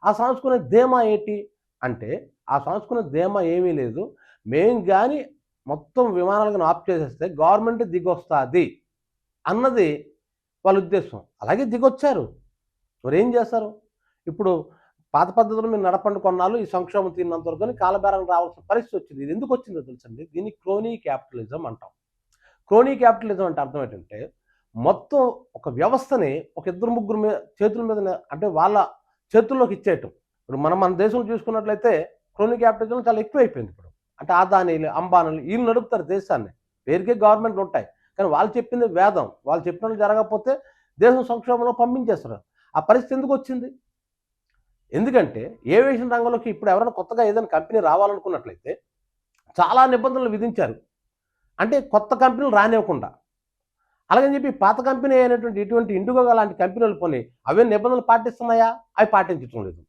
ఆ సాంస్కునే ధీమా ఏంటి అంటే, ఆ సాంస్కునే ధీమా ఏమీ లేదు. మేము గాని మొత్తం విమానాలను ఆఫ్ చేసేస్తే గవర్నమెంట్ దిగొస్తాది అన్నది వాళ్ళ ఉద్దేశం. అలాగే దిగొచ్చారు. మరేం చేస్తారు? ఇప్పుడు పాత పద్ధతులు మీరు నడపండి కొన్నాళ్ళు, ఈ సంక్షోభం తీరినంత వరకు అని కాలబేరానికి రావాల్సిన పరిస్థితి వచ్చింది. ఇది ఎందుకు వచ్చిందో తెలుసండి? దీన్ని క్రోనీ క్యాపిటలిజం అంటాం. క్రోనీ క్యాపిటలిజం అంటే అర్థం ఏంటంటే, మొత్తం ఒక వ్యవస్థని ఒక ఇద్దరు ముగ్గురు చేతుల మీద అంటే వాళ్ళ చేతుల్లోకి ఇచ్చేయటం. ఇప్పుడు మనం మన దేశంలో చూసుకున్నట్లయితే క్రోనీ క్యాపిటలిజం చాలా ఎక్కువైపోయింది ఇప్పుడు. అంటే అదానీలు, అంబానీలు వీళ్ళు నడుపుతారు దేశాన్ని. పేరుకే గవర్నమెంట్లు ఉంటాయి. కానీ వాళ్ళు చెప్పింది వేదం. వాళ్ళు చెప్పినట్లు జరగకపోతే దేశం సంక్షోభంలో పంపించేస్తారు. ఆ పరిస్థితి ఎందుకు వచ్చింది? ఎందుకంటే ఏవియేషన్ రంగంలోకి ఇప్పుడు ఎవరైనా కొత్తగా ఏదైనా కంపెనీ రావాలనుకున్నట్లయితే చాలా నిబంధనలు విధించారు. అంటే కొత్త కంపెనీలు రానివ్వకుండా. అలాగని చెప్పి పాత కంపెనీ అయినటువంటి ఇటువంటి ఇండిగో లాంటి కంపెనీలు పోనీ అవే నిబంధనలు పాటిస్తున్నాయా? అవి పాటించటం లేదు.